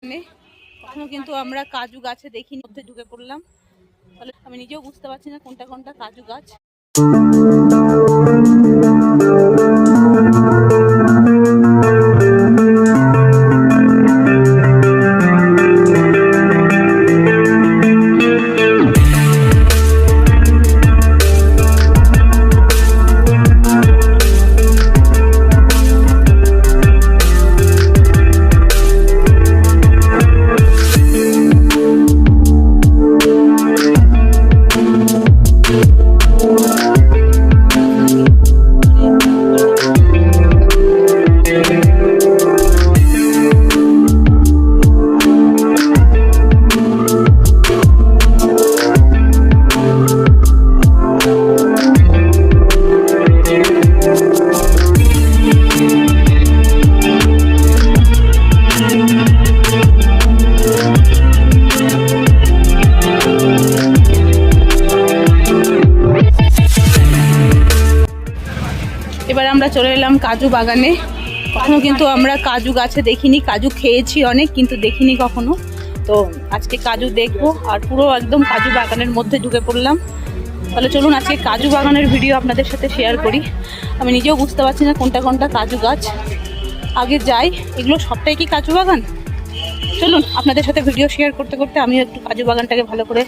কখনো কিন্তু আমরা কাজু গাছে দেখিনি, মধ্যে ঢুকে পড়লাম। তাহলে আমি নিজেও বুঝতে পারছি না কোনটা কোনটা কাজু গাছ। এবার আমরা চলে এলাম কাজু বাগানে। কখনো কিন্তু আমরা কাজু গাছে দেখিনি, কাজু খেয়েছি অনেক কিন্তু দেখিনি কখনো। তো আজকে কাজু দেখবো আর পুরো একদম কাজু বাগানের মধ্যে ঢুকে পড়লাম। তাহলে চলুন আজকে কাজু বাগানের ভিডিও আপনাদের সাথে শেয়ার করি। আমি নিজেও বুঝতে পারছি না কোনটা কোনটা কাজু গাছ। আগে যাই, এগুলো সবটাই কি কাজু বাগান? চলুন আপনাদের সাথে ভিডিও শেয়ার করতে করতে আমিও একটু কাজু বাগানটাকে ভালো করে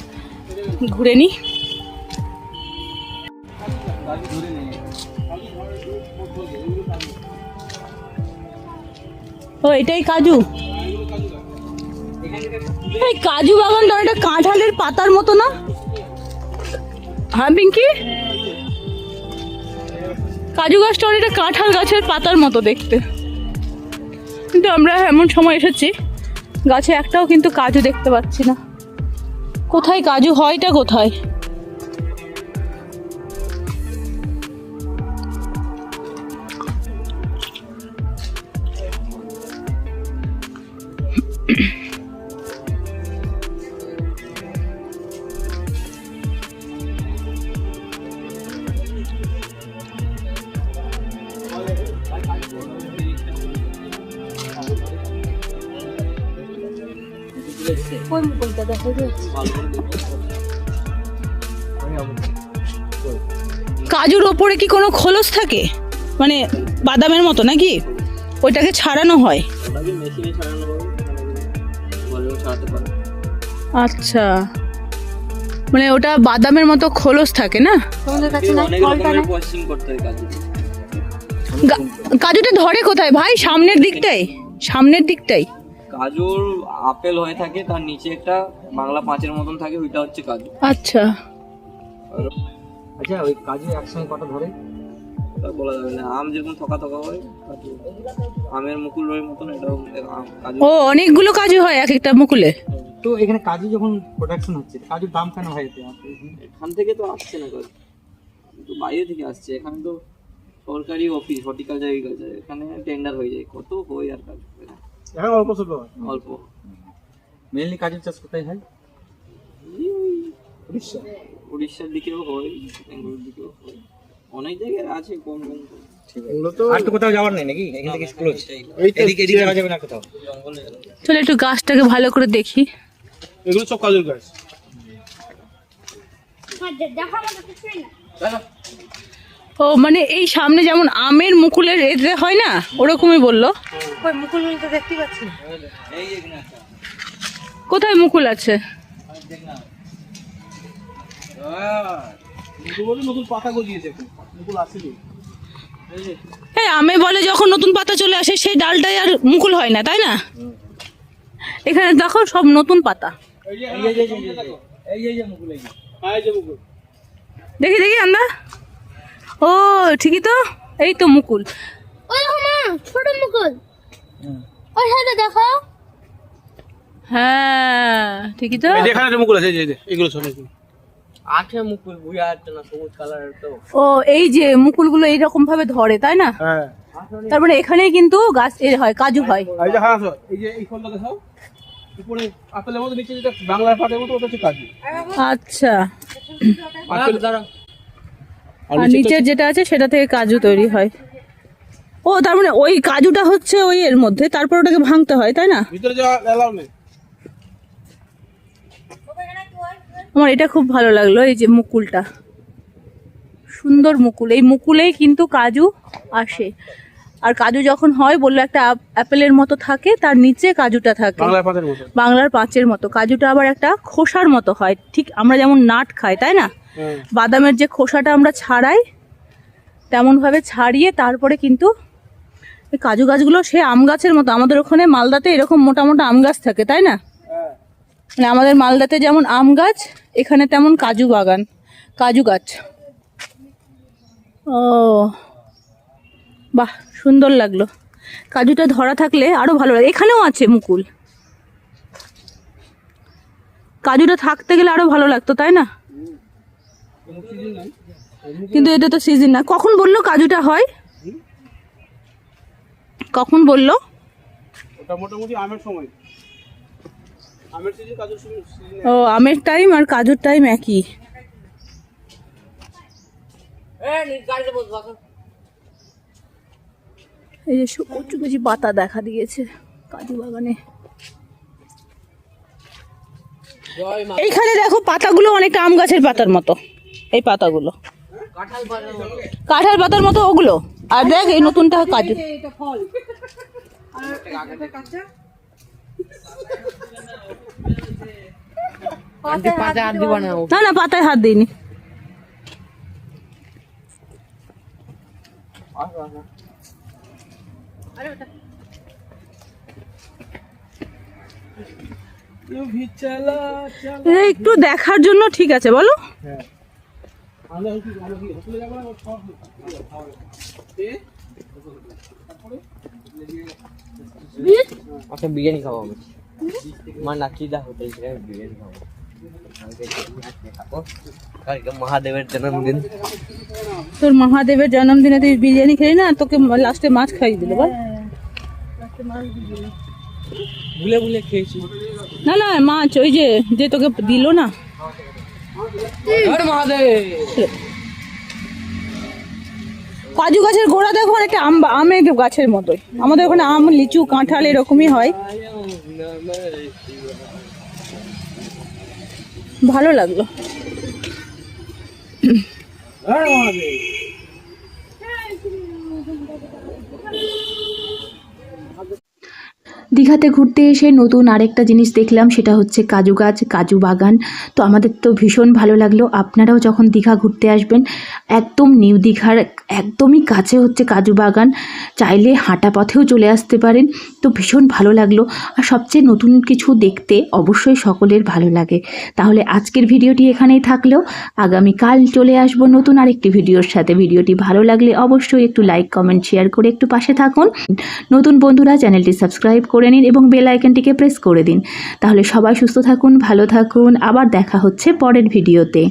ঘুরে নিই। ও এটাই কাজু? এই কাজু বাগানটা একটা কাঁঠালের পাতার মতো না? হ্যাঁ পিঙ্কি, কাজু গাছটা অনেকটা কাঁঠাল গাছের পাতার মতো দেখতে, কিন্তু আমরা এমন সময় এসেছি গাছে একটাও কিন্তু কাজু দেখতে পাচ্ছি না। কোথায় কাজু হয়টা কোথায়? কাজুর ওপরে কি কোনো খোলস থাকে, মানে বাদামের মতো নাকি? ওইটাকে ছাড়ানো হয়? আচ্ছা, মানে ওটা বাদামের মতো খোলস থাকে না? কাজুটা ধরে কোথায় ভাই? সামনের দিকটাই? সামনের দিকটাই কাজুর আপেল হয়ে থাকে, তার নিচে একটা বাংলা পাঁচের মতন থাকে, ওইটা হচ্ছে কাজু। আচ্ছা আচ্ছা, ওই কাজু একসঙ্গে কটা ধরে বলা যাবে না। আম যেরকম থকা থকা হয়, আমের মুকুল এর মতন এটাও কাজু। ও অনেকগুলো কাজু হয় এক একটা মুকুলে? তো এখানে কাজু যখন প্রোডাকশন হচ্ছে, কাজুর দাম কেন হয়? এখান থেকে তো আসছে না কাজু, তো বাইরে থেকে আসছে। এখানে তো সরকারি অফিস, হর্টিকালচার, এগ্রিকালচার, এখানে টেন্ডার হয়ে যায়, কত হয় আর কাজু এখন অল্প ছোট অল্প। মেইনলি কাজুর চাষ কোথায় হয়? উড়িষ্যার দিকেও হয়, বেঙ্গলের দিকেও হয়, অনেক জায়গায় আছে কম কম। এগুলো তো আর তো কোথাও যাওয়ার নেই নাকি? এখান থেকে ক্লোজ, এদিকে যাওয়া যাবে না কোথাও? চলো একটু গাছটাকে ভালো করে দেখি। এগুলো সব কাজুর গাছ। ও মানে এই সামনে যেমন আমের মুকুলের এতে হয় না, ওরকমই বললো। ওই মুকুল তো দেখতে পাচ্ছি না। কোথায় মুকুল আছে? নতুন পাতা গজিয়েছে, মুকুল আসেনি। এই আমে বলে যখন নতুন পাতা চলে আসে সেই ডালটাই আর মুকুল হয় না, তাই না? এখানে দেখো সব নতুন পাতা। দেখি দেখি আন্দা। ও ঠিকই তো, এই তো মুকুল। ছোট মুকুল ওই সাইডে দেখো। হ্যাঁ ঠিকই তো, এখানে মুকুল আছে, এগুলো সব আঠে মুকুল বুঝা যাচ্ছে না, সবুজ কালারের তো। ও এই যে মুকুলগুলো এইরকম ভাবে ধরে, তাই না? হ্যাঁ, তারপরে এখানেই কিন্তু গাছ এর হয়, কাজু হয়। এই যে হ্যাঁ, এই যে এই ফলটা দেখো, উপরে আপেলের মতো, নিচে যেটা বাংলার পাটের মতো, ওটা হচ্ছে কাজু। আচ্ছা, আপেল দ্বারা আর নিচের যেটা আছে সেটা থেকে কাজু তৈরি হয়। ও তার মানে ওই কাজুটা হচ্ছে ওই এর মধ্যে, তারপর ওটাকে ভাঙতে হয়, তাই না? ভিতরে যাওয়া এলাও নেই। আমার এটা খুব ভালো লাগলো, এই যে মুকুলটা, সুন্দর মুকুল। এই মুকুলেই কিন্তু কাজু আসে। আর কাজু যখন হয় বললো একটা অ্যাপেলের মতো থাকে, তার নিচে কাজুটা থাকে বাংলার পাতের মতো। বাংলার পাঁচের মতো। কাজুটা আবার একটা খোসার মতো হয়, ঠিক আমরা যেমন নাট খাই, তাই না? হ্যাঁ। বাদামের যে খোসাটা আমরা ছাড়াই, তেমনভাবে ছাড়িয়ে তারপরে কিন্তু এই কাজু গাছগুলো সে আম গাছের মতো। আমাদের ওখানে মালদাতে এরকম মোটা মোটা আম গাছ থাকে, তাই না? মানে আমাদের মালদাতে যেমন আম গাছ, এখানে তেমন কাজু বাগান, কাজু গাছ। ও বাহ, সুন্দর লাগলো। কাজুটা ধরা থাকলে আরো ভালো লাগে। এখানেও আছে মুকুল, কাজুটা থাকতে গেলে আরো ভালো লাগতো, তাই না? কিন্তু এটা তো সিজন না। কখন বললো কাজুটা হয়? কখন বললো? ওটা মোটামুটি আমের সময়, আমের সিজন, কাজুর সিজন। ও, আমের টাইম আর কাজুর টাইম একই। এই যে কচি কচি পাতা দেখা দিয়েছে কাজু বাগানে। এইখানে দেখো পাতাগুলো অনেকটা আম গাছের পাতার মতো, এই পাতাগুলো কাঁঠাল পাতার মতো ওগুলো। আর দেখ এই নতুনটা কাজু। না না, পাতায় হাত দিইনি। একটু দেখার জন্য ঠিক আছে, বলো। আচ্ছা, বিরিয়ানি খাবো আমি। আমার নাচিদা হোটেল থেকে বিরিয়ানি খাবো। মহাদেবের জন্মদিন। তোর মহাদেবের জন্মদিনে তুই বিরিয়ানি খেলি না, তোকে লাস্টে মাছ খাইয়ে দিল। বল, ভুলে ভুলে খেয়েছি। না না, মাছ ওই যে যে তোকে দিল না। কাজু গাছের গোড়া দেখো অনেকটা আমের গাছের মতোই। আমাদের ওখানে আম, লিচু, কাঁঠাল এরকমই হয়। ভালো লাগলো। দীঘাতে ঘুরতে এসে নতুন আরেকটা জিনিস দেখলাম, সেটা হচ্ছে কাজু গাছ, কাজু বাগান। তো আমাদের তো ভীষণ ভালো লাগলো। আপনারাও যখন দীঘা ঘুরতে আসবেন, একদম নিউ দীঘার একদমই কাছে হচ্ছে কাজু বাগান, চাইলে হাঁটা পথেও চলে আসতে পারেন। তো ভীষণ ভালো লাগলো। আর সবচেয়ে নতুন কিছু দেখতে অবশ্যই সকলের ভালো লাগে। তাহলে আজকের ভিডিওটি এখানেই থাকলেও আগামীকাল চলে আসবো নতুন আরেকটি ভিডিওর সাথে। ভিডিওটি ভালো লাগলে অবশ্যই একটু লাইক, কমেন্ট, শেয়ার করে একটু পাশে থাকুন। নতুন বন্ধুরা চ্যানেলটি সাবস্ক্রাইব করে নিন এবং বেল আইকনটিকে প্রেস করে দিন। তাহলে সবাই সুস্থ থাকুন, ভালো থাকুন। আবার দেখা হচ্ছে পরের ভিডিওতে।